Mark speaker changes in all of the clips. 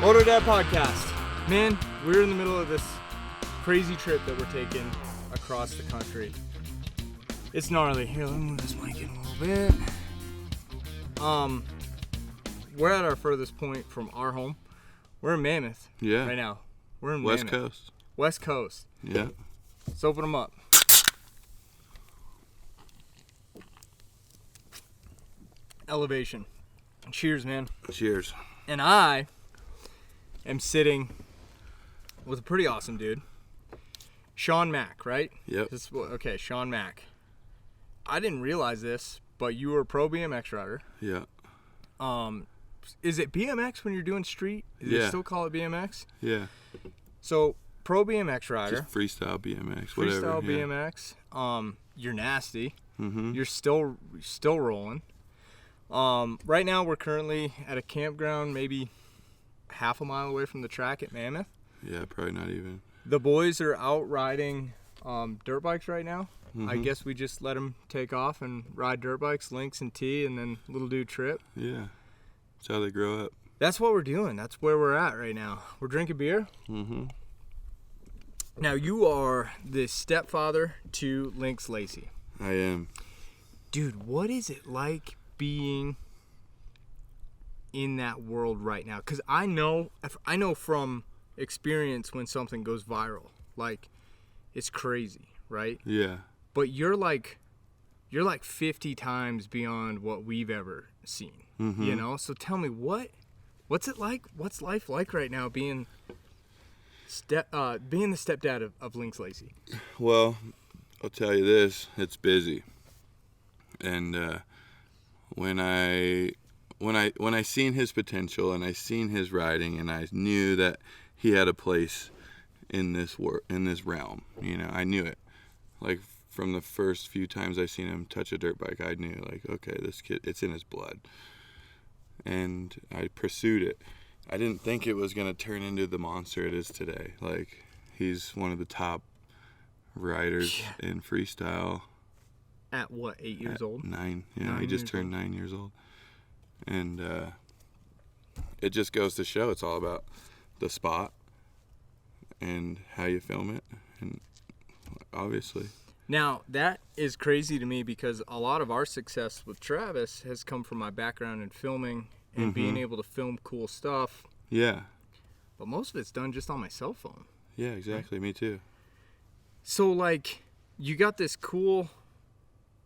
Speaker 1: Moto Dad Podcast. Man, we're in the middle of this crazy trip that we're taking across the country. It's gnarly. Here, let me move this mic in a little bit. We're at our furthest point from our home. We're in Mammoth right now. We're in
Speaker 2: West
Speaker 1: Mammoth.
Speaker 2: Coast.
Speaker 1: West Coast.
Speaker 2: Yeah.
Speaker 1: Let's open them up. Elevation. Cheers, man.
Speaker 2: Cheers.
Speaker 1: And I am sitting with a pretty awesome dude. Shawn Mac, right?
Speaker 2: Yep.
Speaker 1: Okay, Shawn Mac. I didn't realize this, but you were a pro BMX rider.
Speaker 2: Yeah.
Speaker 1: Is it BMX when you're doing street? Is it still call it BMX?
Speaker 2: Yeah.
Speaker 1: So, pro BMX rider.
Speaker 2: Just freestyle BMX,
Speaker 1: Freestyle
Speaker 2: whatever.
Speaker 1: BMX. You're nasty.
Speaker 2: Mm-hmm.
Speaker 1: You're still rolling. Right now we're currently at a campground maybe half a mile away from the track at Mammoth.
Speaker 2: Yeah, probably not even.
Speaker 1: The boys are out riding dirt bikes right now.
Speaker 2: Mm-hmm.
Speaker 1: I guess we just let them take off and ride dirt bikes, Lynx and T, and then little dude Trip.
Speaker 2: Yeah. That's how they grow up.
Speaker 1: That's what we're doing. That's where we're at right now. We're drinking beer.
Speaker 2: Mm-hmm.
Speaker 1: Now you are the stepfather to Lynx Lacey.
Speaker 2: I am.
Speaker 1: Dude, what is it like being in that world right now? Because I know from experience when something goes viral, like it's crazy, right?
Speaker 2: Yeah.
Speaker 1: But you're like 50 times beyond what we've ever seen.
Speaker 2: Mm-hmm.
Speaker 1: You know? So tell me, what's it like? What's life like right now being the stepdad of Lynx Lacey?
Speaker 2: Well, I'll tell you this, it's busy. And when I seen his potential and I seen his riding and I knew that he had a place in this realm, you know, I knew it. Like from the first few times I seen him touch a dirt bike, I knew like, okay, this kid, it's in his blood. And I pursued it. I didn't think it was going to turn into the monster it is today. Like he's one of the top riders in freestyle.
Speaker 1: At what, 8 years old?
Speaker 2: 9. Yeah, he just turned 9 years old. And it just goes to show it's all about the spot and how you film it, and obviously.
Speaker 1: Now, that is crazy to me because a lot of our success with Travis has come from my background in filming and being able to film cool stuff.
Speaker 2: Yeah.
Speaker 1: But most of it's done just on my cell phone.
Speaker 2: Yeah, exactly. Me too.
Speaker 1: So, like, you got this cool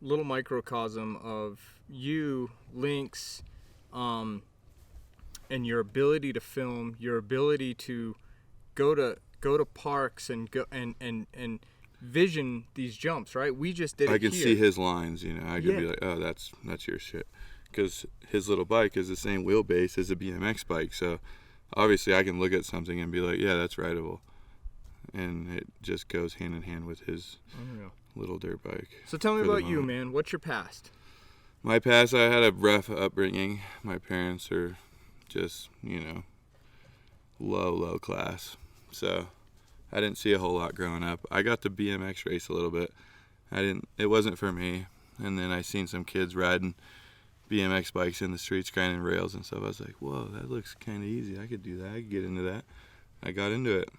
Speaker 1: little microcosm of you, Lynx, and your ability to film, your ability to go to parks and go and vision these jumps, right? We just did it
Speaker 2: I can
Speaker 1: here.
Speaker 2: see his lines, you know. I could be like, oh, that's your shit. Because his little bike is the same wheelbase as a BMX bike. So, obviously, I can look at something and be like, yeah, that's rideable. And it just goes hand in hand with his little dirt bike.
Speaker 1: So tell me about you, man. What's your past?
Speaker 2: My past, I had a rough upbringing. My parents are just, you know, low class. So I didn't see a whole lot growing up. I got to BMX race a little bit. It wasn't for me. And then I seen some kids riding BMX bikes in the streets, grinding rails and stuff. I was like, whoa, that looks kind of easy. I could do that. I could get into that. I got into it.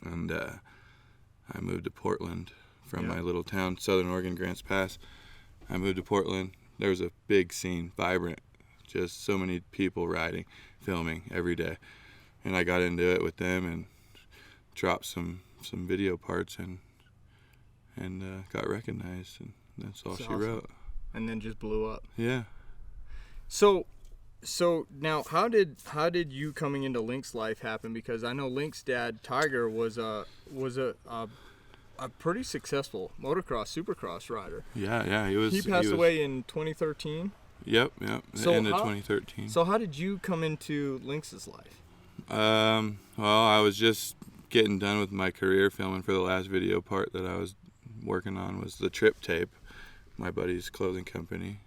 Speaker 2: And I moved to Portland from my little town, Southern Oregon, Grants Pass. I moved to Portland. There was a big scene, vibrant, just so many people riding, filming every day. And I got into it with them and dropped some video parts and got recognized, and that's all she wrote.
Speaker 1: And then just blew up.
Speaker 2: Yeah.
Speaker 1: So now how did you coming into Lynx's life happen? Because I know Lynx's dad, Tiger, was a pretty successful motocross, supercross rider.
Speaker 2: Yeah,
Speaker 1: He passed away in 2013.
Speaker 2: Yep.
Speaker 1: So
Speaker 2: end of 2013.
Speaker 1: So how did you come into Lynx's life?
Speaker 2: Well, I was just getting done with my career filming for the last video part that I was working on was the Trip tape, my buddy's clothing company.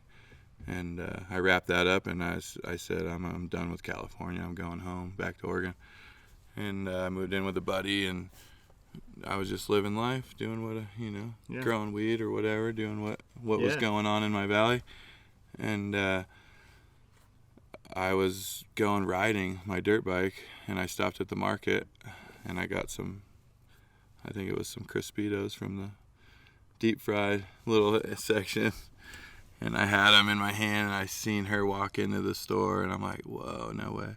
Speaker 2: And I wrapped that up, and I said, I'm done with California. I'm going home, back to Oregon. And I moved in with a buddy, and I was just living life, doing what, growing weed or whatever, doing what was going on in my valley. And I was going riding my dirt bike, and I stopped at the market, and I got some, I think it was some Crispitos from the deep fried little section, and I had them in my hand, and I seen her walk into the store, and I'm like, whoa, no way.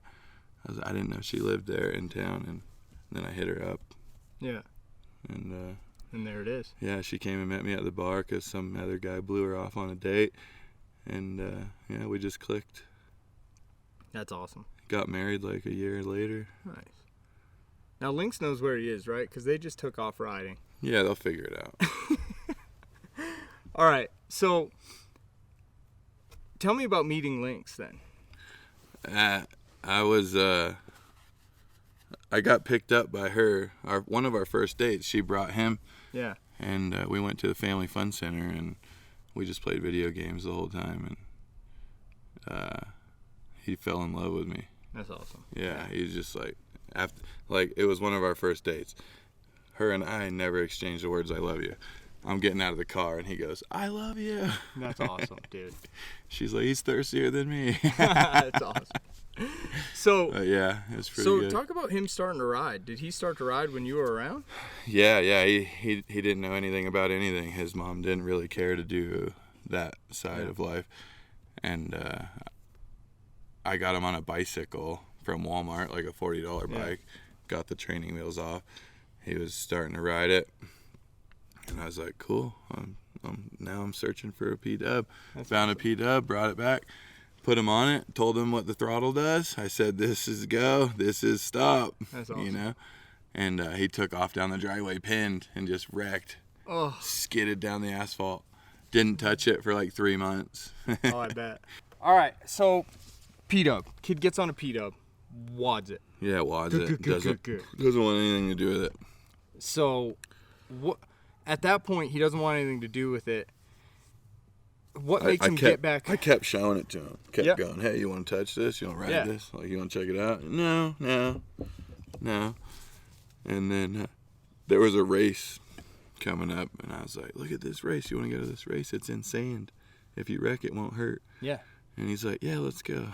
Speaker 2: I didn't know she lived there in town, and then I hit her up.
Speaker 1: Yeah.
Speaker 2: And
Speaker 1: there it is.
Speaker 2: Yeah, she came and met me at the bar because some other guy blew her off on a date, and yeah, we just clicked.
Speaker 1: That's awesome.
Speaker 2: Got married like a year later.
Speaker 1: Nice. Now Lynx knows where he is, right? Because they just took off riding.
Speaker 2: Yeah, they'll figure it out.
Speaker 1: All right, so tell me about meeting Lynx then.
Speaker 2: I got picked up by her. One of our first dates, she brought him.
Speaker 1: Yeah.
Speaker 2: And we went to the Family Fun Center, and we just played video games the whole time, and he fell in love with me.
Speaker 1: That's awesome.
Speaker 2: Yeah, he was just like, it was one of our first dates. Her and I never exchanged the words, I love you. I'm getting out of the car, and he goes, I love you.
Speaker 1: That's awesome, dude.
Speaker 2: She's like, he's thirstier than me.
Speaker 1: That's awesome. So
Speaker 2: yeah, it's pretty good.
Speaker 1: So talk about him starting to ride. Did he start to ride when you were around?
Speaker 2: Yeah, he didn't know anything about anything. His mom didn't really care to do that side of life. And I got him on a bicycle from Walmart, like a $40 bike. Got the training wheels off. He was starting to ride it. And I was like, cool. Now I'm searching for a P-dub. Found a P-dub, brought it back. Put him on it, told him what the throttle does. I said, this is go, this is stop.
Speaker 1: That's awesome.
Speaker 2: You know? And he took off down the driveway, pinned, and just wrecked.
Speaker 1: Oh.
Speaker 2: Skidded down the asphalt. Didn't touch it for like 3 months.
Speaker 1: Oh, I bet. All right, so P-dub. Kid gets on a P-dub, wads it.
Speaker 2: Yeah, wads it. Doesn't want anything to do with it.
Speaker 1: So at that point, he doesn't want anything to do with it. What makes him get back?
Speaker 2: I kept showing it to him. Kept going, hey, you want to touch this? You want to ride this? Like, you want to check it out? No. And then there was a race coming up, and I was like, look at this race. You want to go to this race? It's in sand. If you wreck, it won't hurt.
Speaker 1: Yeah.
Speaker 2: And he's like, yeah, let's go.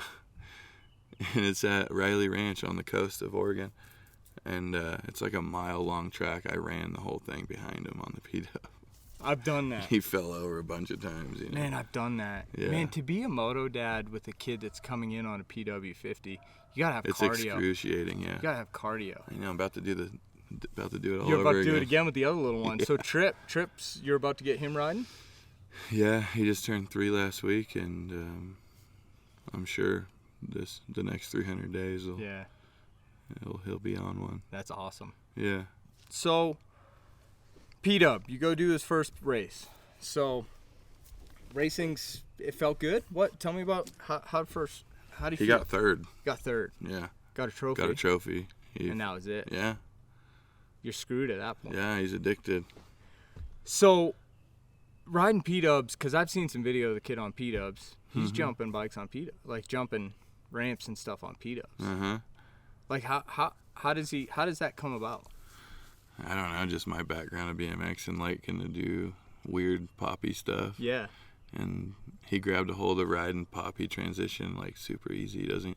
Speaker 2: And it's at Riley Ranch on the coast of Oregon. And it's like a mile-long track. I ran the whole thing behind him on the P-dub.
Speaker 1: I've done that.
Speaker 2: He fell over a bunch of times. You know?
Speaker 1: Man, I've done that.
Speaker 2: Yeah.
Speaker 1: Man, to be a moto dad with a kid that's coming in on a PW50, you gotta have cardio.
Speaker 2: It's excruciating, yeah.
Speaker 1: You gotta have cardio.
Speaker 2: I know. I'm about to do it all over again.
Speaker 1: You're about to do it again with the other little one. Yeah. So Trips, you're about to get him riding?
Speaker 2: Yeah, he just turned 3 last week, and I'm sure the next 300 days he'll be on one.
Speaker 1: That's awesome.
Speaker 2: Yeah.
Speaker 1: So P-dub, you go do his first race. So racing's, it felt good. What? Tell me about how do you feel?
Speaker 2: He got third.
Speaker 1: Got third.
Speaker 2: Yeah.
Speaker 1: Got a trophy.
Speaker 2: Got a trophy.
Speaker 1: And that was it.
Speaker 2: Yeah.
Speaker 1: You're screwed at that point.
Speaker 2: Yeah, he's addicted.
Speaker 1: So riding P-dubs, because I've seen some video of the kid on P-dubs. He's jumping bikes on P-dubs, like jumping ramps and stuff on P-dubs. Like how does that come about?
Speaker 2: I don't know, just my background of BMX and liking to do weird poppy stuff.
Speaker 1: Yeah.
Speaker 2: And he grabbed a hold of riding poppy transition like super easy.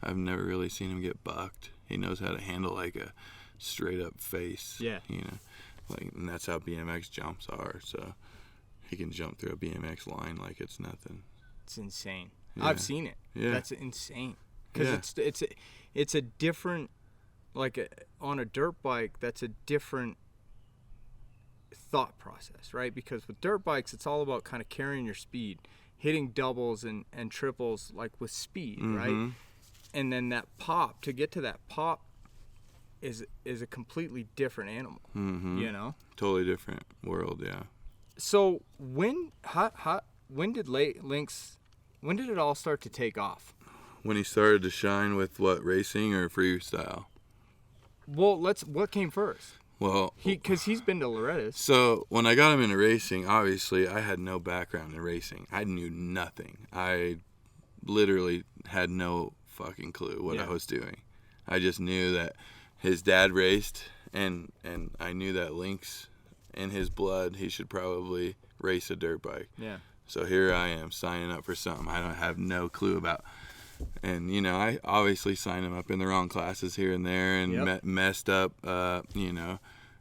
Speaker 2: I've never really seen him get bucked. He knows how to handle like a straight up face.
Speaker 1: Yeah.
Speaker 2: You know, like, and that's how BMX jumps are. So he can jump through a BMX line like it's nothing.
Speaker 1: It's insane.
Speaker 2: Yeah.
Speaker 1: I've seen it.
Speaker 2: Yeah.
Speaker 1: That's insane. Because it's a different, on a dirt bike, that's a different thought process, right? Because with dirt bikes, it's all about kind of carrying your speed, hitting doubles and triples like with speed, right? And then that pop, to get to that pop is a completely different animal, you know?
Speaker 2: Totally different world, yeah.
Speaker 1: So when did Lynx, when did it all start to take off?
Speaker 2: When he started to shine with what, racing or freestyle?
Speaker 1: Well, what came first?
Speaker 2: Well,
Speaker 1: because he's been to Loretta's.
Speaker 2: So when I got him into racing, obviously I had no background in racing. I knew nothing. I literally had no fucking clue what I was doing. I just knew that his dad raced, and I knew that Lynx, in his blood, he should probably race a dirt bike.
Speaker 1: Yeah.
Speaker 2: So here I am signing up for something I don't have no clue about. And, you know, I obviously signed him up in the wrong classes here and there and messed up, you know,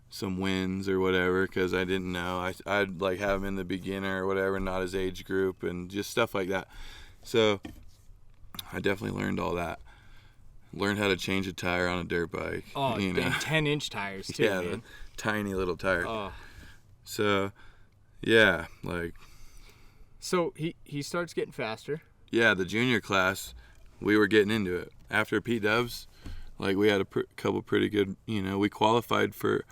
Speaker 2: some wins or whatever because I didn't know. I'd like have him in the beginner or whatever, not his age group and just stuff like that. So I definitely learned all that. Learned how to change a tire on a dirt bike.
Speaker 1: Oh,
Speaker 2: you know.
Speaker 1: and 10-inch tires too,
Speaker 2: yeah,
Speaker 1: man.
Speaker 2: the tiny little tire.
Speaker 1: Oh.
Speaker 2: So, yeah, like.
Speaker 1: So he starts getting faster.
Speaker 2: Yeah, the junior class, we were getting into it. After P-Dubs, like we had a couple pretty good, you know, we qualified for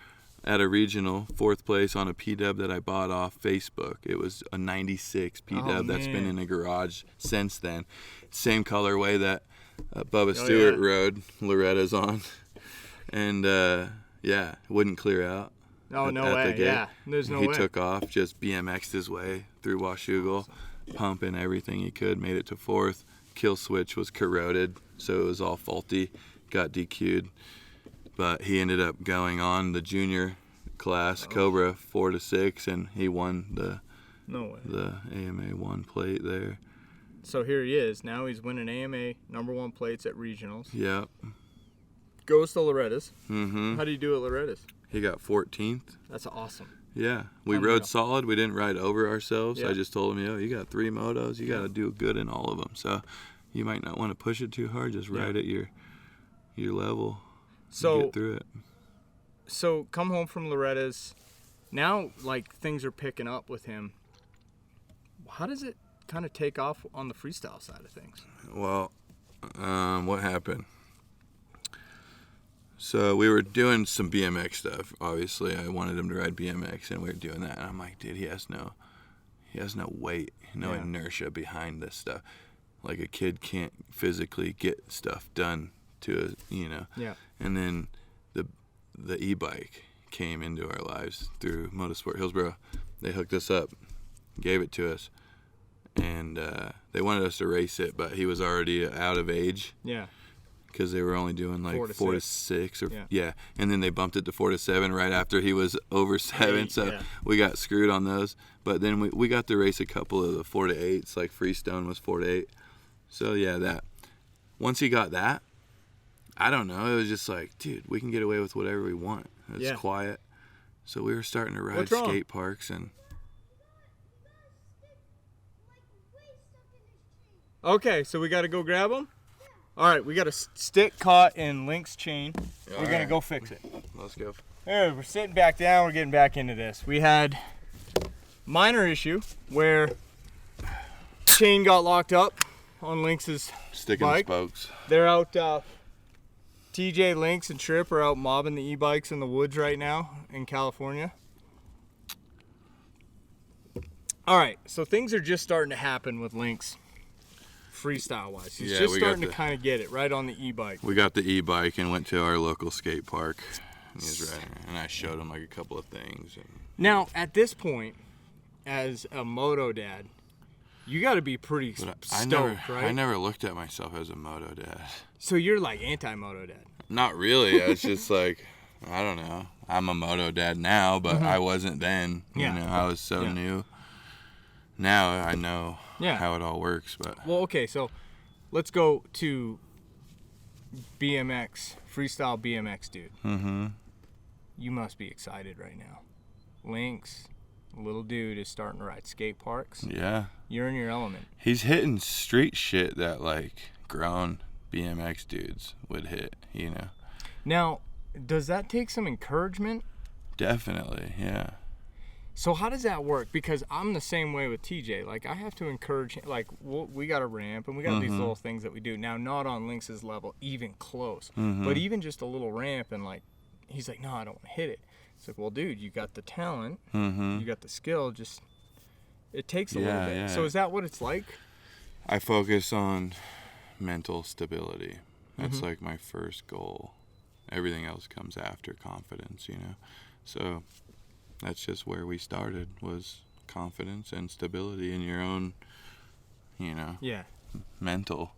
Speaker 2: at a regional 4th place on a P-Dub that I bought off Facebook. It was a 96 P-Dub that's been in a garage since then. Same colorway that Bubba Stewart rode Loretta's on. And, yeah, wouldn't clear out.
Speaker 1: Oh, no way, yeah. There's no way.
Speaker 2: He took off, just BMX'd his way through Washougal, pumping everything he could, made it to 4th. Kill switch was corroded, so it was all faulty, got DQ'd. But he ended up going on the junior class, Cobra 4 to 6, and he won the AMA 1 plate there.
Speaker 1: So here he is. Now he's winning AMA #1 plates at regionals.
Speaker 2: Yep.
Speaker 1: Goes to Loretta's.
Speaker 2: Mm-hmm.
Speaker 1: How do you do at Loretta's?
Speaker 2: He got 14th.
Speaker 1: That's awesome.
Speaker 2: Yeah, we rode solid. We didn't ride over ourselves.
Speaker 1: Yeah.
Speaker 2: I just told him, you got 3 motos. You got to do good in all of them. So you might not want to push it too hard. Just ride at your level.
Speaker 1: So
Speaker 2: get through it.
Speaker 1: So come home from Loretta's. Now, like, things are picking up with him. How does it kind of take off on the freestyle side of things?
Speaker 2: Well, what happened? So we were doing some BMX stuff. Obviously, I wanted him to ride BMX, and we were doing that. And I'm like, dude, he has no weight, no inertia behind this stuff. Like a kid can't physically get stuff done to,
Speaker 1: Yeah.
Speaker 2: And then the e-bike came into our lives through Motorsport Hillsboro. They hooked us up, gave it to us, and they wanted us to race it, but he was already out of age.
Speaker 1: Yeah.
Speaker 2: Because they were only doing like 4 to 6 or and then they bumped it to 4 to 7 right after he was over 7, so we got screwed on those. But then we got to race a couple of the 4 to 8s, like Freestone was 4 to 8. So yeah, that once he got that, I don't know, it was just like, dude, we can get away with whatever we want. It's quiet. So we were starting to ride skate parks and.
Speaker 1: Okay, so we got to go grab them. All right, we got a stick caught in Lynx chain. We're going to go fix it.
Speaker 2: Let's go.
Speaker 1: Hey, we're sitting back down. We're getting back into this. We had minor issue where chain got locked up on Lynx's
Speaker 2: sticking
Speaker 1: bike.
Speaker 2: Spokes.
Speaker 1: They're out, TJ, Lynx, and Trip are out mobbing the e-bikes in the woods right now in California. All right, so things are just starting to happen with Lynx. Freestyle wise, he's just starting to kind of get it right on the e-bike.
Speaker 2: We got the e-bike and went to our local skate park. And he was riding, and I showed him like a couple of things. And,
Speaker 1: now, at this point, as a moto dad, you got to be pretty stoked, right?
Speaker 2: I never looked at myself as a moto dad.
Speaker 1: So you're like anti-moto dad?
Speaker 2: Not really. It's just like, I don't know. I'm a moto dad now, but I wasn't then. You know, I was so new. Now I know how it all works. But
Speaker 1: well, okay, so let's go to BMX, freestyle BMX, dude.
Speaker 2: Mm-hmm.
Speaker 1: You must be excited right now. Lynx, little dude, is starting to ride skate parks.
Speaker 2: Yeah.
Speaker 1: You're in your element.
Speaker 2: He's hitting street shit that like grown BMX dudes would hit,
Speaker 1: Now, does that take some encouragement?
Speaker 2: Definitely, yeah.
Speaker 1: So how does that work? Because I'm the same way with TJ. Like, I have to encourage him. Like, we got a ramp, and we got these little things that we do. Now, not on Lynx's level, even close. But even just a little ramp, and, like, he's like, no, I don't want to hit it. It's like, well, dude, you got the talent. You got the skill. Just, it takes a little bit.
Speaker 2: Yeah.
Speaker 1: So is that what it's like?
Speaker 2: I focus on mental stability. That's, like, my first goal. Everything else comes after confidence, So that's just where we started, was confidence and stability in your own, mental.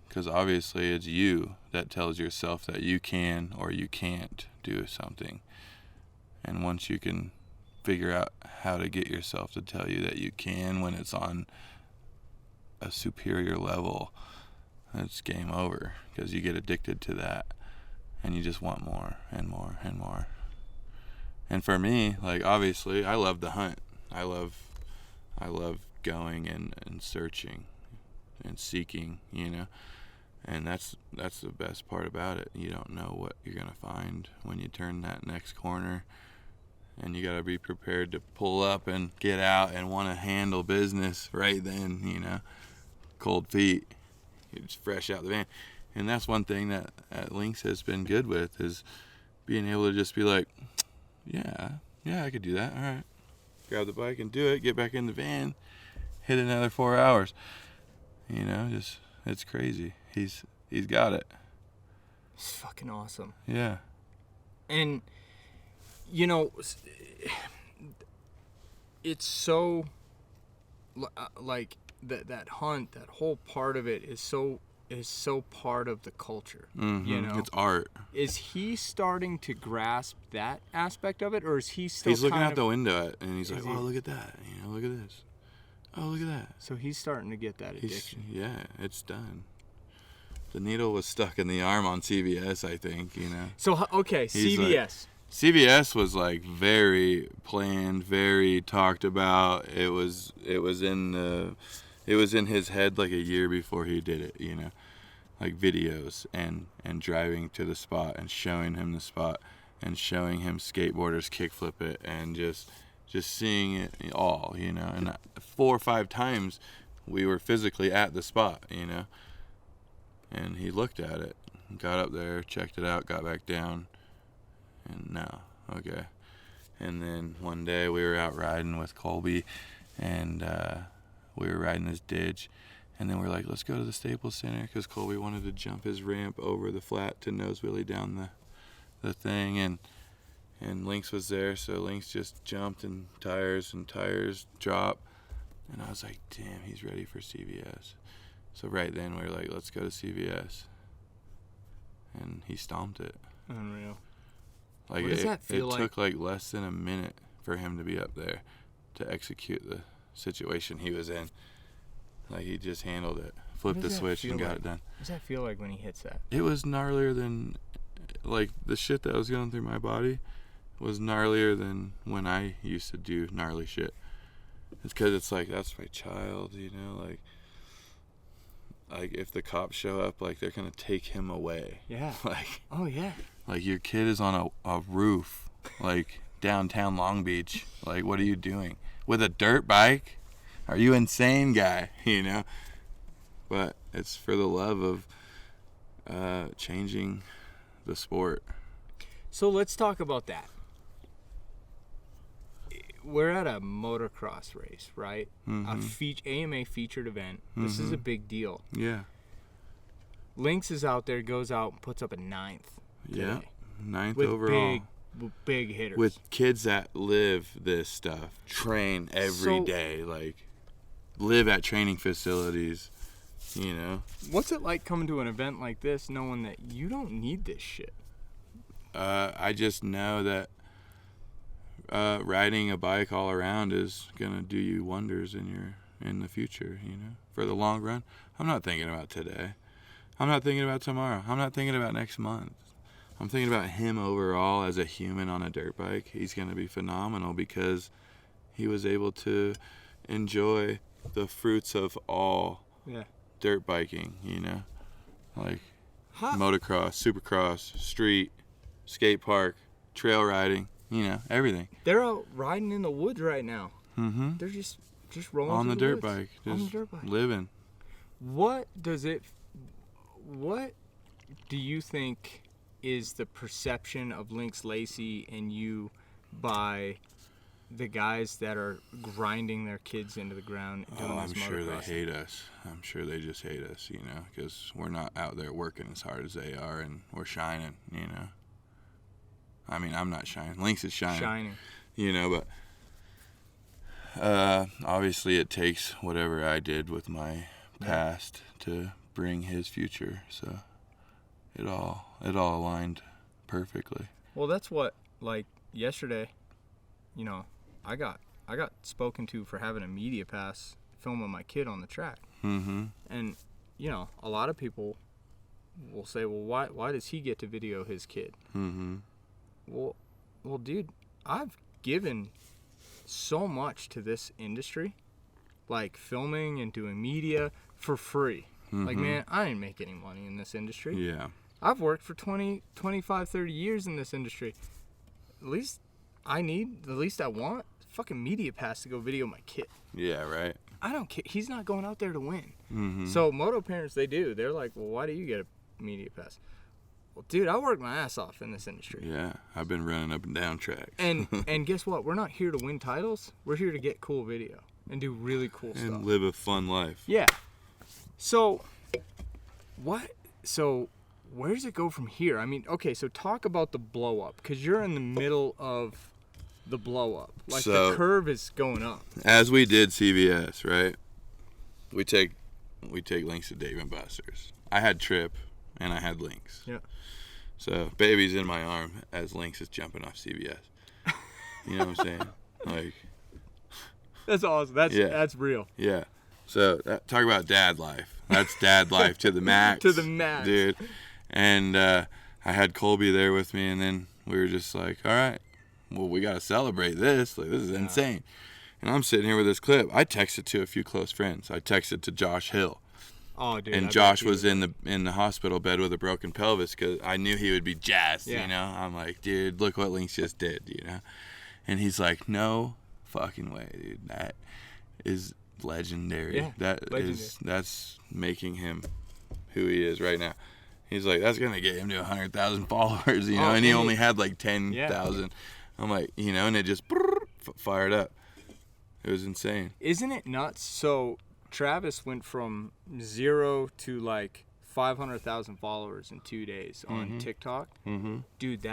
Speaker 2: Because obviously it's you that tells yourself that you can or you can't do something. And once you can figure out how to get yourself to tell you that you can when it's on a superior level, it's game over, because you get addicted to that and you just want more and more and more. And for me, like, obviously I love the hunt. I love going and searching and seeking, you know. And that's the best part about it. You don't know what you're going to find when you turn that next corner, and you got to be prepared to pull up and get out and want to handle business right then, you know. Cold feet. You're just fresh out the van. And that's one thing that Lynx has been good with, is being able to just be like, yeah, I could do that. All right. Grab the bike and do it. Get back in the van. Hit another 4 hours. You know, just, it's crazy. He's got it.
Speaker 1: It's fucking awesome.
Speaker 2: Yeah.
Speaker 1: And, you know, it's so, like, that hunt, that whole part of it is so part of the culture.
Speaker 2: Mm-hmm.
Speaker 1: You know,
Speaker 2: it's art.
Speaker 1: Is he starting to grasp that aspect of it, or is he still?
Speaker 2: He's looking out the window and he's like, "Oh, look at that! You know, look at this. Oh, look at that."
Speaker 1: So he's starting to get that addiction.
Speaker 2: Yeah, it's done. The needle was stuck in the arm on CBS, I think. You know.
Speaker 1: So okay, CBS.
Speaker 2: CBS was like very planned, very talked about. It was in his head like a year before he did it, you know, like videos and driving to the spot and showing him the spot and showing him skateboarders kickflip it and just seeing it all, you know. And 4 or 5 times we were physically at the spot, you know, and he looked at it, got up there, checked it out, got back down, and no, okay. And then one day we were out riding with Colby, and we were riding this ditch, and then we're like, let's go to the Staples Center, because Colby wanted to jump his ramp over the flat to nose wheelie down the thing, and Lynx was there, so Lynx just jumped, and tires drop, and I was like, damn, he's ready for CVS. So right then we were like, let's go to CVS, and he stomped it.
Speaker 1: Unreal.
Speaker 2: Like,
Speaker 1: what does that feel like?
Speaker 2: It took like less than a minute for him to be up there to execute the situation he was in. Like, he just handled it, flipped the switch, and got it done.
Speaker 1: What does that feel like when he hits that?
Speaker 2: It was gnarlier than, like, the shit that was going through my body was gnarlier than when I used to do gnarly shit. It's because it's like, that's my child, you know, like if the cops show up, like, they're gonna take him away.
Speaker 1: Yeah.
Speaker 2: Like,
Speaker 1: oh yeah.
Speaker 2: Like, your kid is on a roof, like, downtown Long Beach. Like, what are you doing? With a dirt bike? Are you insane, guy? You know? But it's for the love of changing the sport.
Speaker 1: So let's talk about that. We're at a motocross race, right?
Speaker 2: Mm-hmm.
Speaker 1: A AMA featured event. This
Speaker 2: Mm-hmm.
Speaker 1: is a big deal.
Speaker 2: Yeah.
Speaker 1: Lynx is out there, goes out and puts up a 9th.
Speaker 2: Yeah. 9th
Speaker 1: with
Speaker 2: overall.
Speaker 1: Big hitters.
Speaker 2: With kids that live this stuff. Train every day. Like, live at training facilities, you know?
Speaker 1: What's it like coming to an event like this knowing that you don't need this shit?
Speaker 2: I just know that riding a bike all around is gonna do you wonders in the future, you know, for the long run. I'm not thinking about today. I'm not thinking about tomorrow. I'm not thinking about next month. I'm thinking about him overall as a human on a dirt bike. He's gonna be phenomenal because he was able to enjoy the fruits of all dirt biking, you know, like motocross, supercross, street, skate park, trail riding. You know, everything.
Speaker 1: They're out riding in the woods right now.
Speaker 2: Mm-hmm.
Speaker 1: They're just rolling
Speaker 2: on the dirt
Speaker 1: woods.
Speaker 2: bike, just
Speaker 1: on the dirt bike,
Speaker 2: living.
Speaker 1: What do you think is the perception of Lynx Lacey and you by the guys that are grinding their kids into the ground doing this
Speaker 2: I'm sure they
Speaker 1: motocross?
Speaker 2: hate us. I'm sure they just hate us, you know, because we're not out there working as hard as they are, and we're shining, you know. I mean, I'm not shining. Lynx is shining. You know, but obviously it takes whatever I did with my past to bring his future. So it all aligned perfectly.
Speaker 1: Well, that's what, like, yesterday, you know, I got spoken to for having a media pass filming my kid on the track.
Speaker 2: Mm-hmm.
Speaker 1: And you know, a lot of people will say, well, why does he get to video his kid?
Speaker 2: Mm-hmm.
Speaker 1: Well, dude, I've given so much to this industry, like filming and doing media for free.
Speaker 2: Mm-hmm.
Speaker 1: Like, man, I didn't make any money in this industry.
Speaker 2: Yeah.
Speaker 1: I've worked for 20, 25, 30 years in this industry. The least I want, fucking media pass to go video my kid.
Speaker 2: Yeah, right.
Speaker 1: I don't care. He's not going out there to win.
Speaker 2: Mm-hmm.
Speaker 1: So moto parents, they do. They're like, well, why do you get a media pass? Well, dude, I work my ass off in this industry.
Speaker 2: Yeah, I've been running up and down tracks.
Speaker 1: And guess what? We're not here to win titles. We're here to get cool video and do really cool stuff.
Speaker 2: And live a fun life.
Speaker 1: Yeah. So, what? So, where does it go from here? I mean, okay, so talk about the blow up, because you're in the middle of the blow up. Like,
Speaker 2: So,
Speaker 1: the curve is going up.
Speaker 2: As we did CVS, right? We take Lynx to Dave and Buster's. I had Trip and I had Lynx.
Speaker 1: Yeah.
Speaker 2: So baby's in my arm as Lynx is jumping off CVS. You know what I'm saying? Like,
Speaker 1: that's awesome. That's real.
Speaker 2: Yeah. So talk about dad life. That's dad life to the max.
Speaker 1: To the max,
Speaker 2: dude. And I had Colby there with me, and then we were just like, all right, well, we got to celebrate this. Like, this is insane. And I'm sitting here with this clip. I texted to a few close friends. I texted to Josh Hill.
Speaker 1: Oh, dude.
Speaker 2: And Josh was in the hospital bed with a broken pelvis because I knew he would be jazzed, you know. I'm like, dude, look what Lynx just did, you know. And he's like, no fucking way, dude. That is legendary.
Speaker 1: Yeah,
Speaker 2: That's making him who he is right now. He's like, that's gonna get him to 100,000 followers, you know. And he only had like 10,000. I'm like, you know, and it just fired up. It was insane.
Speaker 1: Isn't it nuts? So Travis went from 0 to like 500,000 followers in 2 days on TikTok.
Speaker 2: Mm-hmm.
Speaker 1: Dude,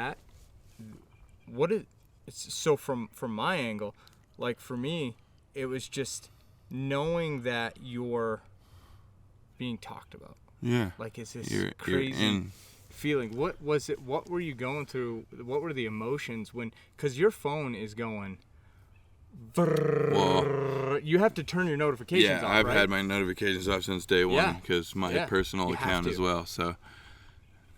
Speaker 1: so from my angle, like for me, it was just knowing that you're being talked about.
Speaker 2: Yeah.
Speaker 1: Like, it's this crazy feeling. What was it? What were you going through? What were the emotions when? Because your phone is going.
Speaker 2: Well,
Speaker 1: you have to turn your notifications off.
Speaker 2: Yeah, I've
Speaker 1: right?
Speaker 2: had my notifications off since day one because my personal
Speaker 1: you
Speaker 2: account as well. So,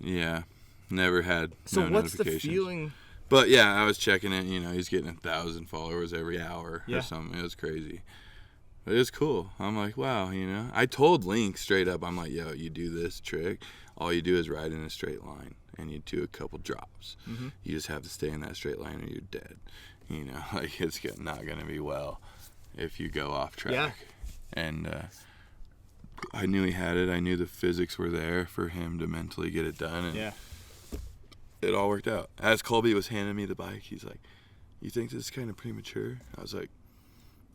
Speaker 2: yeah, never had no
Speaker 1: what's
Speaker 2: notifications.
Speaker 1: The feeling?
Speaker 2: But yeah, I was checking it. You know, he's getting 1,000 followers every hour or something. It was crazy. But it was cool. I'm like, wow, you know. I told Lynx straight up, I'm like, yo, you do this trick, all you do is ride in a straight line, and you do a couple drops. Mm-hmm. You just have to stay in that straight line or you're dead. You know, like, it's not going to be well if you go off track.
Speaker 1: Yeah.
Speaker 2: And I knew he had it. I knew the physics were there for him to mentally get it done. And it all worked out. As Colby was handing me the bike, he's like, you think this is kind of premature? I was like,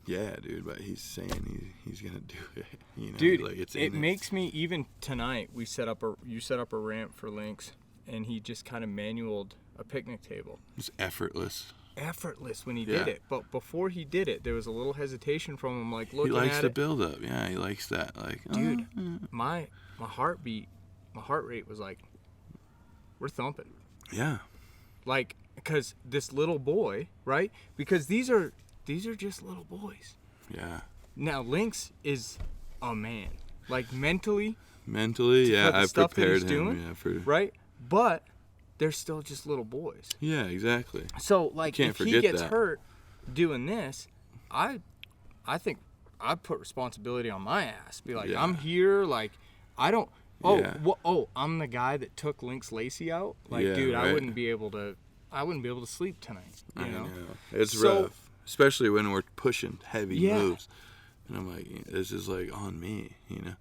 Speaker 2: yeah, dude, but he's saying he's going to do it. You know,
Speaker 1: dude,
Speaker 2: like,
Speaker 1: it makes me, even tonight, you set up a ramp for Lynx, and he just kind of manualed a picnic table.
Speaker 2: It's effortless
Speaker 1: When he did it, but before he did it, there was a little hesitation from him, like looking at it.
Speaker 2: He likes the build up. Yeah, he likes that. Like,
Speaker 1: dude, my heart rate was like, we're thumping.
Speaker 2: Yeah.
Speaker 1: Like, because this little boy, right? Because these are just little boys.
Speaker 2: Yeah.
Speaker 1: Now Lynx is a man, like mentally.
Speaker 2: Yeah, I've prepared him.
Speaker 1: Doing, right, but they're still just little boys.
Speaker 2: Yeah, exactly.
Speaker 1: So, like, if he gets hurt doing this, I think I put responsibility on my ass. Be like, I'm here. Like, I don't. I'm the guy that took Lynx Lacey out. Like, dude, right. I wouldn't be able to sleep tonight. You know?
Speaker 2: It's rough, especially when we're pushing heavy moves. And I'm like, this is like on me. You know.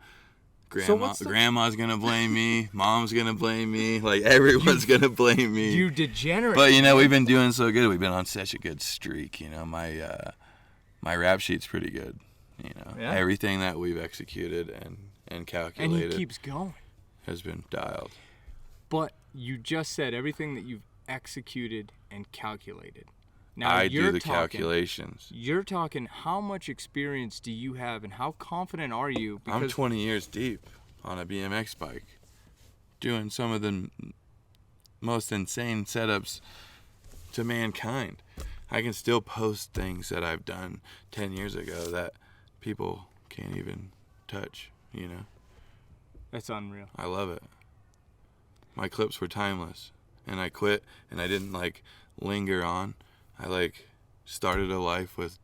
Speaker 2: Grandma's gonna blame me. Mom's gonna blame me. Like, everyone's gonna blame me.
Speaker 1: You degenerate.
Speaker 2: But you know, we've been doing so good. We've been on such a good streak. You know, my rap sheet's pretty good. You know, everything that we've executed and calculated.
Speaker 1: And he keeps going.
Speaker 2: Has been dialed.
Speaker 1: But you just said everything that you've executed and calculated. Now,
Speaker 2: I do the calculations.
Speaker 1: You're talking, how much experience do you have and how confident are you?
Speaker 2: I'm 20 years deep on a BMX bike, doing some of the most insane setups to mankind. I can still post things that I've done 10 years ago that people can't even touch, you know?
Speaker 1: That's unreal.
Speaker 2: I love it. My clips were timeless. And I quit, and I didn't, like, linger on. I, like, started a life with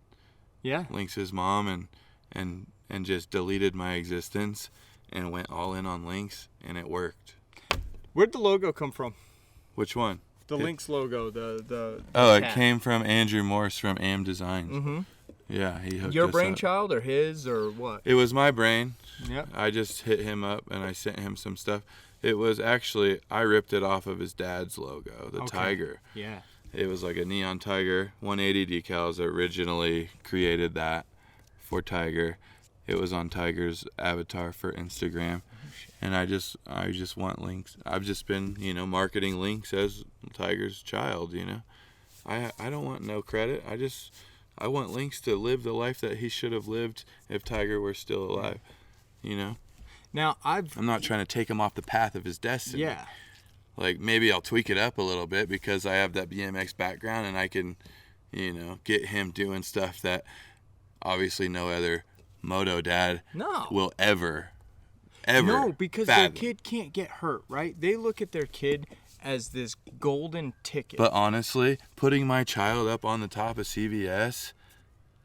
Speaker 2: Lynx's mom and just deleted my existence and went all in on Lynx, and it worked.
Speaker 1: Where'd the logo come from?
Speaker 2: Which one?
Speaker 1: The Lynx logo, the
Speaker 2: Oh,
Speaker 1: cat.
Speaker 2: It came from Andrew Morse from AM Designs.
Speaker 1: Mm-hmm.
Speaker 2: Yeah, he hooked
Speaker 1: Your
Speaker 2: us
Speaker 1: brainchild or his or what?
Speaker 2: It was my brain.
Speaker 1: Yep.
Speaker 2: I just hit him up and I sent him some stuff. It was actually, I ripped it off of his dad's logo, the tiger.
Speaker 1: Yeah.
Speaker 2: It was like a neon tiger. 180 decals originally created that for Tiger. It was on Tiger's avatar for Instagram. And I just want Lynx. I've just been, marketing Lynx as Tiger's child, I don't want no credit. I want Lynx to live the life that he should have lived if Tiger were still alive,
Speaker 1: Now,
Speaker 2: I'm not trying to take him off the path of his destiny.
Speaker 1: Yeah.
Speaker 2: Like, maybe I'll tweak it up a little bit because I have that BMX background and I can, get him doing stuff that obviously no other moto dad will ever
Speaker 1: No, because
Speaker 2: fathom.
Speaker 1: their kid can't get hurt, right? They look at their kid as this golden ticket.
Speaker 2: But honestly, putting my child up on the top of CVS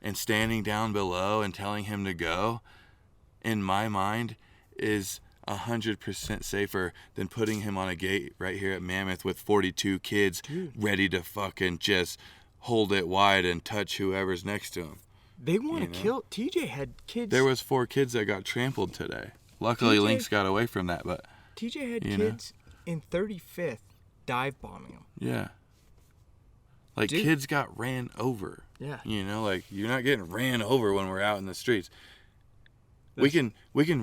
Speaker 2: and standing down below and telling him to go, in my mind, is 100% safer than putting him on a gate right here at Mammoth with 42 kids ready to fucking just hold it wide and touch whoever's next to him.
Speaker 1: They want to kill. TJ had kids.
Speaker 2: There was 4 kids that got trampled today. Luckily, Lynx got away from that, but
Speaker 1: TJ had kids in 35th dive bombing them.
Speaker 2: Yeah. Like, kids got ran over.
Speaker 1: Yeah.
Speaker 2: Like, you're not getting ran over when we're out in the streets. We can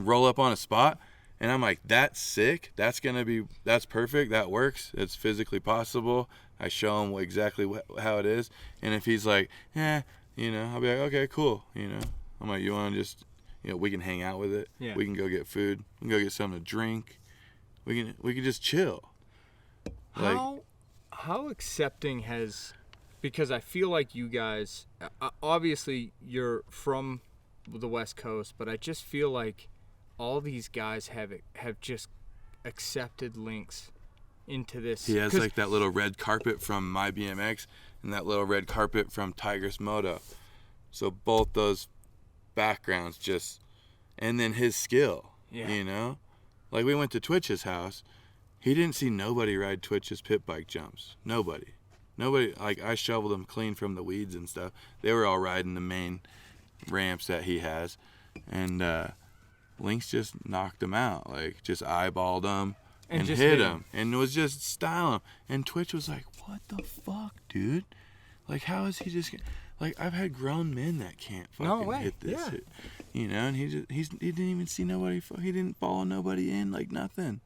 Speaker 2: roll up on a spot, and I'm like, that's sick. That's perfect. That works. It's physically possible. I show him exactly how it is. And if he's like, I'll be like, okay, cool. I'm like, you want to just, we can hang out with it.
Speaker 1: Yeah.
Speaker 2: We can go get food. We can go get something to drink. We can just chill.
Speaker 1: How accepting because I feel like you guys, obviously you're from the West Coast, but I just feel like all these guys have just accepted Lynx into this.
Speaker 2: He has like that little red carpet from my BMX and that little red carpet from Tiger's Moto. So both those backgrounds and then his skill, Like, we went to Twitch's house. He didn't see nobody ride Twitch's pit bike jumps. Nobody. Like, I shoveled them clean from the weeds and stuff. They were all riding the main ramps that he has. And Lynx just knocked them out. Like, just eyeballed them and hit him. And was just styling. And Twitch was like, what the fuck, dude? Like, how is he just... Like, I've had grown men that can't fucking hit this shit. And he didn't even see nobody. He didn't follow nobody in, like, nothing.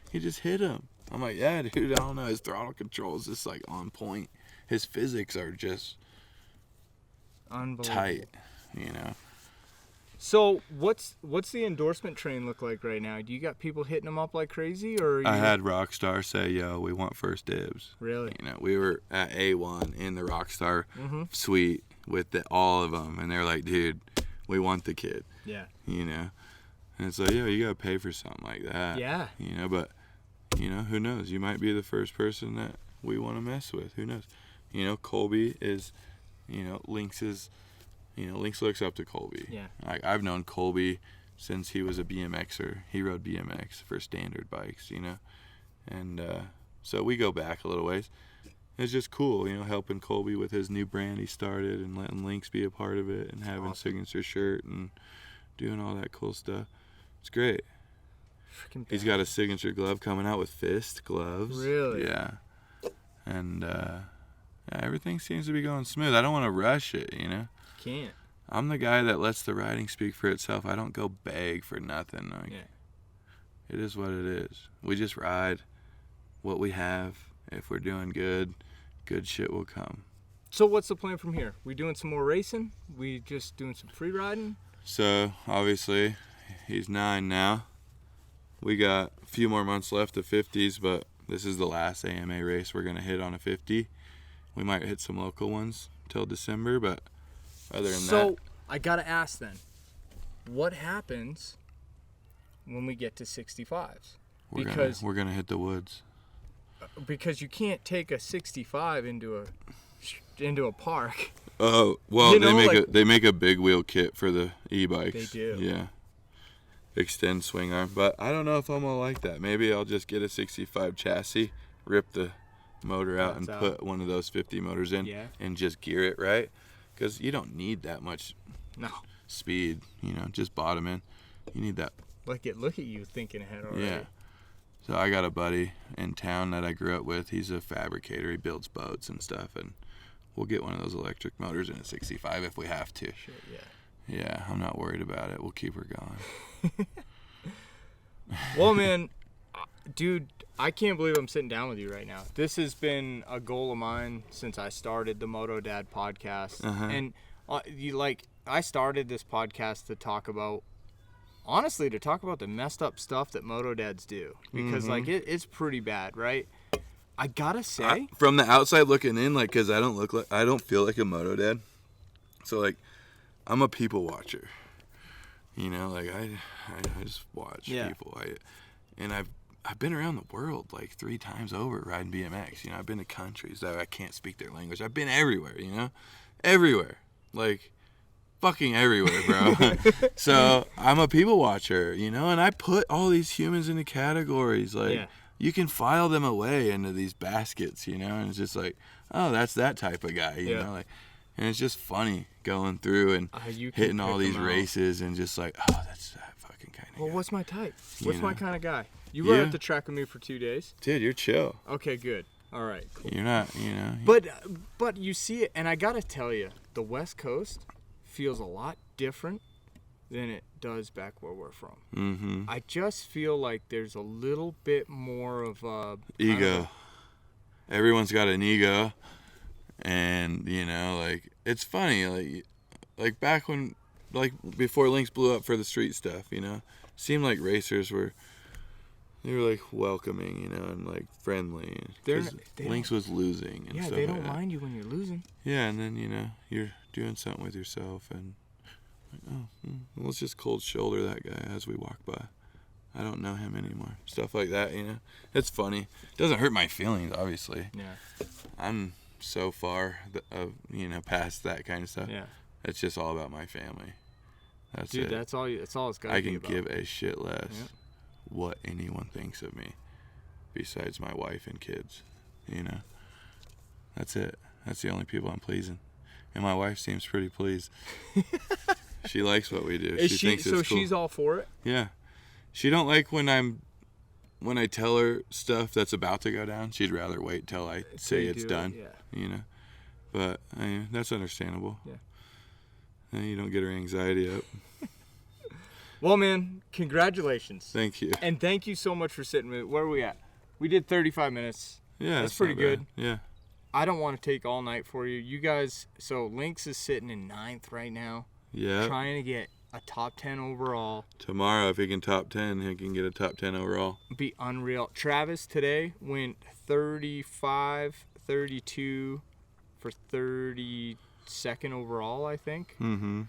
Speaker 2: He just hit him. I'm like, yeah, dude, I don't know. His throttle control is just, like, on point. His physics are just tight,
Speaker 1: So what's the endorsement train look like right now? Do you got people hitting them up like crazy, or
Speaker 2: I had Rockstar say, yo, we want first dibs.
Speaker 1: Really?
Speaker 2: We were at A1 in the Rockstar suite with all of them, and they're like, dude, we want the kid.
Speaker 1: Yeah.
Speaker 2: And it's like, yo, you gotta pay for something like that.
Speaker 1: Yeah.
Speaker 2: But who knows? You might be the first person that we want to mess with. Who knows? Colby is, Lynx's. Lynx looks up to Colby.
Speaker 1: Yeah.
Speaker 2: Like, I've known Colby since he was a BMXer. He rode BMX for standard bikes, And so we go back a little ways. It's just cool, helping Colby with his new brand he started and letting Lynx be a part of it and having signature shirt and doing all that cool stuff. It's great. He's got a signature glove coming out with fist gloves.
Speaker 1: Really?
Speaker 2: Yeah. And everything seems to be going smooth. I don't want to rush it,
Speaker 1: Can't.
Speaker 2: I'm the guy that lets the riding speak for itself. I don't go beg for nothing. Like, it is what it is. We just ride what we have. If we're doing good shit will come.
Speaker 1: So what's the plan from here? We doing some more racing? We just doing some free riding?
Speaker 2: So, obviously, he's 9 now. We got a few more months left of 50s, but this is the last AMA race we're going to hit on a 50. We might hit some local ones till December, but other than that...
Speaker 1: So, I got to ask then, what happens when we get to 65s.
Speaker 2: We're gonna hit the woods.
Speaker 1: Because you can't take a 65 into a park.
Speaker 2: Oh, well,
Speaker 1: You know,
Speaker 2: they make a big wheel kit for the e-bikes.
Speaker 1: They do.
Speaker 2: Yeah. Extend swing arm, but I don't know if I'm gonna like that. Maybe I'll just get a 65 chassis, rip the motor out, and put one of those 50 motors in, and just gear it right, because you don't need that much speed. You know, just bottom in. You need that.
Speaker 1: Look at you thinking ahead already.
Speaker 2: Yeah. So I got a buddy in town that I grew up with. He's a fabricator. He builds boats and stuff, and we'll get one of those electric motors in a 65 if we have to.
Speaker 1: Shit, yeah.
Speaker 2: Yeah, I'm not worried about it. We'll keep her going.
Speaker 1: Well, man, dude, I can't believe I'm sitting down with you right now. This has been a goal of mine since I started the Moto Dad podcast. And I started this podcast to talk about the messed up stuff that Moto Dads do, because it's pretty bad, right? I gotta say,
Speaker 2: from the outside looking in, like, cause I don't feel like a Moto Dad, so like, I'm a people watcher, you know, like I just watch people. And I've been around the world like 3 times over riding BMX. You know, I've been to countries that I can't speak their language. I've been everywhere, you know, everywhere, like fucking everywhere, bro. So I'm a people watcher, you know, and I put all these humans into categories. Like, you can file them away into these baskets, you know, and it's just like, oh, that's that type of guy, you know, like, and it's just funny going through and hitting all these races and just like, oh, that's that fucking kind of guy.
Speaker 1: Well, what's my type? What's my kind of guy? You rode at the track with me for 2 days.
Speaker 2: Dude, you're chill.
Speaker 1: Okay, good. All right, cool.
Speaker 2: You're not, you know.
Speaker 1: But you see it, and I gotta tell you, the West Coast feels a lot different than it does back where we're from.
Speaker 2: Mm-hmm.
Speaker 1: I just feel like there's a little bit more of a
Speaker 2: ego. Everyone's got an ego, and you know, like, it's funny, like back when, like before Lynx blew up for the street stuff, you know, seemed like racers were like welcoming, you know, and like friendly. Lynx was losing and stuff.
Speaker 1: Yeah, they don't mind you when you're losing.
Speaker 2: Yeah, and then, you know, you're doing something with yourself, and like, let's just cold shoulder that guy as we walk by. I don't know him anymore. Stuff like that, you know. It's funny. It doesn't hurt my feelings, obviously.
Speaker 1: Yeah.
Speaker 2: I'm so far, past that kind of stuff.
Speaker 1: Yeah.
Speaker 2: It's just all about my family. That's
Speaker 1: Dude,
Speaker 2: it.
Speaker 1: that's all it's got to be
Speaker 2: I can
Speaker 1: about.
Speaker 2: give a shit less what anyone thinks of me, besides my wife and kids. You know. That's it. That's the only people I'm pleasing. And my wife seems pretty pleased. She likes what we do. She thinks it's cool.
Speaker 1: So she's all for it?
Speaker 2: Yeah. She don't like when I tell her stuff that's about to go down. She'd rather wait till I say it's done. You know. But that's understandable.
Speaker 1: Yeah.
Speaker 2: And you don't get her anxiety up.
Speaker 1: Well, man, congratulations.
Speaker 2: Thank you.
Speaker 1: And thank you so much for sitting with me. Where are we at? We did 35 minutes.
Speaker 2: Yeah,
Speaker 1: that's pretty good.
Speaker 2: Yeah.
Speaker 1: I don't want to take all night for you. You guys, so Lynx is sitting in 9th right now.
Speaker 2: Yeah.
Speaker 1: Trying to get a top 10 overall.
Speaker 2: Tomorrow, if he can top 10, he can get a top 10 overall.
Speaker 1: Be unreal. Travis today went 35, 32 for 32nd overall, I think.
Speaker 2: Mm-hmm.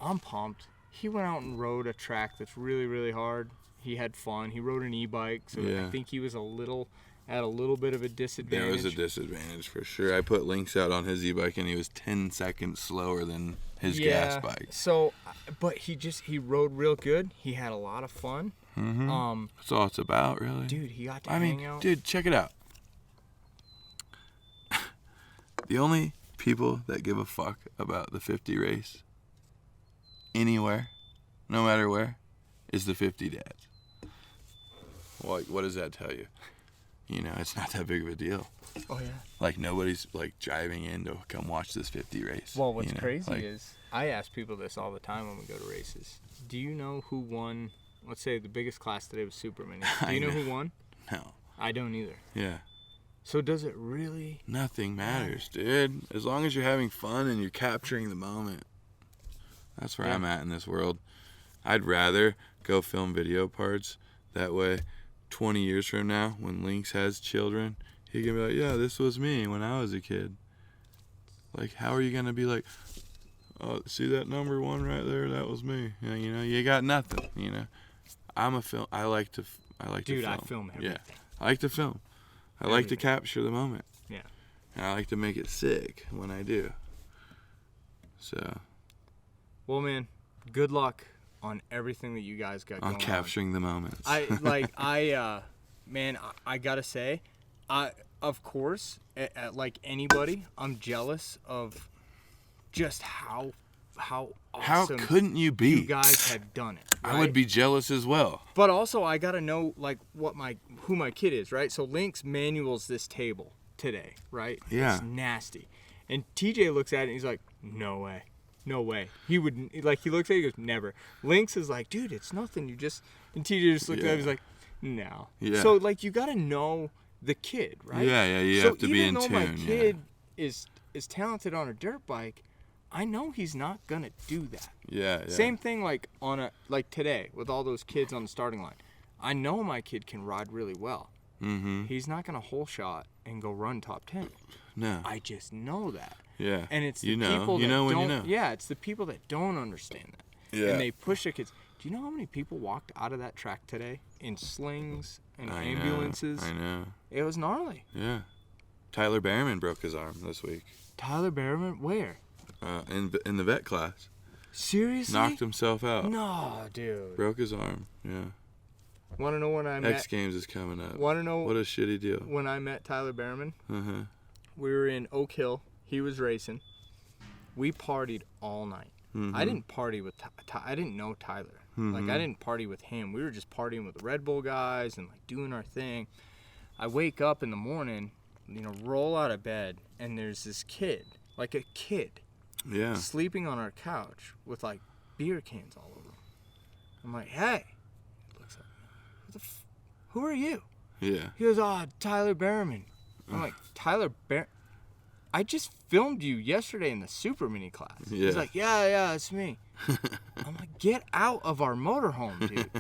Speaker 1: I'm pumped. He went out and rode a track that's really, really hard. He had fun. He rode an e-bike, so I think he was at a little bit of a disadvantage.
Speaker 2: There was a disadvantage for sure. I put Lynx out on his e-bike, and he was 10 seconds slower than his gas bike.
Speaker 1: So, but he rode real good. He had a lot of fun.
Speaker 2: Mm-hmm. That's all it's about, really.
Speaker 1: Dude, he got to hang out.
Speaker 2: Dude, check it out. The only people that give a fuck about the 50 race, anywhere, no matter where, is the 50 dads. Well, what does that tell you? You know, it's not that big of a deal.
Speaker 1: Oh, yeah.
Speaker 2: Like, nobody's, like, driving in to come watch this 50 race.
Speaker 1: Well, what's crazy is, I ask people this all the time when we go to races. Do you know who won, let's say the biggest class today was Super Mini. Do you know who won?
Speaker 2: No.
Speaker 1: I don't either.
Speaker 2: Yeah.
Speaker 1: So does it really?
Speaker 2: Nothing matters, dude. As long as you're having fun and you're capturing the moment. That's where I'm at in this world. I'd rather go film video parts. That way, 20 years from now, when Lynx has children, he can be like, yeah, this was me when I was a kid. Like, how are you going to be like, oh, see that number 1 right there? That was me. You know, you got nothing, you know. I'm a film. I like to
Speaker 1: Dude,
Speaker 2: film.
Speaker 1: I film everything.
Speaker 2: Yeah, I like to film. I like to capture the moment.
Speaker 1: Yeah.
Speaker 2: And I like to make it sick when I do. So.
Speaker 1: Well, man, good luck on everything that you guys got going on.
Speaker 2: Capturing the moments.
Speaker 1: Man, I gotta say, of course, like anybody, I'm jealous of just how awesome.
Speaker 2: How couldn't you be?
Speaker 1: You guys have done it. Right?
Speaker 2: I would be jealous as well.
Speaker 1: But also, I gotta know like who my kid is, right? So Lynx manuals this table today, right?
Speaker 2: Yeah.
Speaker 1: It's nasty, and TJ looks at it and he's like, "No way, no way." He would he looks at it, he goes, "Never." Lynx is like, "Dude, it's nothing. You just." And TJ just looked at it, he's like, "No."
Speaker 2: Yeah.
Speaker 1: So like you gotta know the kid, right?
Speaker 2: Yeah. You have to be in tune.
Speaker 1: Even though my kid is talented on a dirt bike, I know he's not gonna do that.
Speaker 2: Yeah.
Speaker 1: Same thing like today with all those kids on the starting line. I know my kid can ride really well.
Speaker 2: Mm-hmm.
Speaker 1: He's not gonna hole shot and go run top 10.
Speaker 2: No.
Speaker 1: I just know that.
Speaker 2: Yeah.
Speaker 1: And it's
Speaker 2: you
Speaker 1: the
Speaker 2: know.
Speaker 1: people
Speaker 2: You
Speaker 1: that
Speaker 2: know when
Speaker 1: don't.
Speaker 2: you know.
Speaker 1: Yeah, it's the people that don't understand that.
Speaker 2: Yeah.
Speaker 1: And they push their kids. Do you know how many people walked out of that track today in slings and ambulances?
Speaker 2: I know.
Speaker 1: It was gnarly.
Speaker 2: Yeah. Tyler Behrman broke his arm this week.
Speaker 1: Tyler Behrman, where?
Speaker 2: In the vet class.
Speaker 1: Seriously?
Speaker 2: Knocked himself out.
Speaker 1: No, dude.
Speaker 2: Broke his arm. Yeah.
Speaker 1: Want to know when I met?
Speaker 2: X Games is coming up.
Speaker 1: Want to know
Speaker 2: what a shitty deal?
Speaker 1: When I met Tyler Behrman,
Speaker 2: Uh-huh.
Speaker 1: we were in Oak Hill. He was racing. We partied all night.
Speaker 2: Mm-hmm.
Speaker 1: I didn't party with I didn't know Tyler.
Speaker 2: Mm-hmm.
Speaker 1: Like I didn't party with him. We were just partying with the Red Bull guys and like doing our thing. I wake up in the morning, roll out of bed, and there's this kid, like a kid,
Speaker 2: yeah,
Speaker 1: sleeping on our couch with like beer cans all over him. I'm like, hey. He looks at me. Who are you?
Speaker 2: Yeah.
Speaker 1: He goes, Tyler Behrman. I'm like, Tyler Behrman? I just filmed you yesterday in the super mini class.
Speaker 2: Yeah.
Speaker 1: He's like, yeah, it's me. I'm like, get out of our motorhome, dude.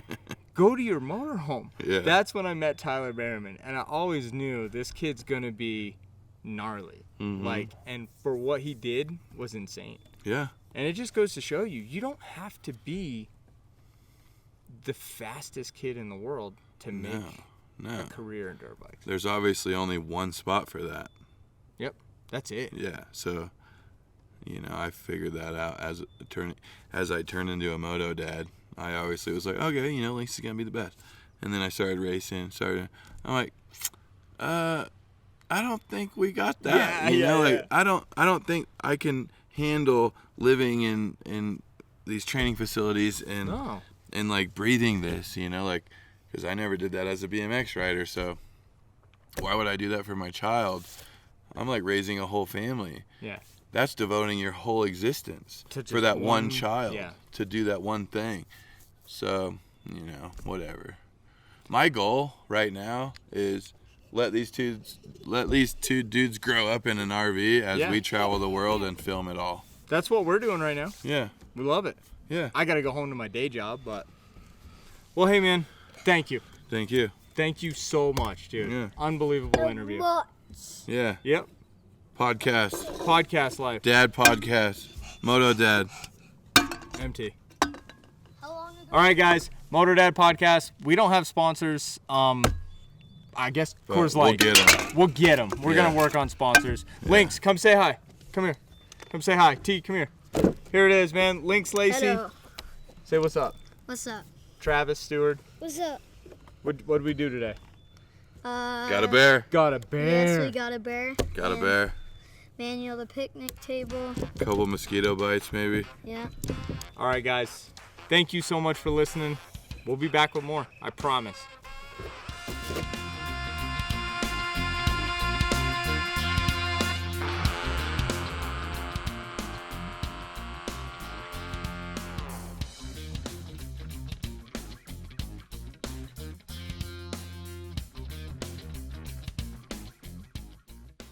Speaker 1: Go to your motorhome.
Speaker 2: Yeah.
Speaker 1: That's when I met Tyler Behrman, and I always knew this kid's gonna be gnarly.
Speaker 2: Mm-hmm.
Speaker 1: And for what he did was insane.
Speaker 2: Yeah.
Speaker 1: And it just goes to show you don't have to be the fastest kid in the world to make a career in dirt bikes.
Speaker 2: There's obviously only one spot for that.
Speaker 1: Yep. That's it.
Speaker 2: Yeah, so, I figured that out as I turned into a moto dad. I obviously was like, okay, Lynx is gonna be the best. And then I started racing. I'm like, I don't think we got that.
Speaker 1: Yeah.
Speaker 2: I don't think I can handle living in these training facilities and like breathing this. Because I never did that as a BMX rider. So why would I do that for my child? I'm like raising a whole family.
Speaker 1: Yeah.
Speaker 2: That's devoting your whole existence for that one child to do that one thing. So, whatever. My goal right now is let these two dudes grow up in an RV as we travel the world and film it all.
Speaker 1: That's what we're doing right now.
Speaker 2: Yeah.
Speaker 1: We love it.
Speaker 2: Yeah.
Speaker 1: I got to go home to my day job, but well, hey man, thank you.
Speaker 2: Thank you.
Speaker 1: Thank you so much, dude.
Speaker 2: Yeah.
Speaker 1: Unbelievable interview.
Speaker 2: Yeah.
Speaker 1: Yep. Podcast life.
Speaker 2: Dad podcast. Moto Dad.
Speaker 1: MT. All right, guys. Moto Dad podcast. We don't have sponsors. I guess Coors Light. We'll get them. We're going to work on sponsors. Yeah. Lynx, come say hi. Come here. Come say hi. T, come here. Here it is, man. Lynx Lacey.
Speaker 3: Hello.
Speaker 1: Say what's up.
Speaker 3: What's up?
Speaker 1: Travis Stewart.
Speaker 3: What's up?
Speaker 1: What did we do today?
Speaker 2: Got a bear.
Speaker 1: Got a bear.
Speaker 3: Yes, we got a bear.
Speaker 2: Got a bear.
Speaker 3: Manual the picnic table.
Speaker 2: Couple mosquito bites, maybe.
Speaker 3: Yeah.
Speaker 1: All right, guys. Thank you so much for listening. We'll be back with more. I promise.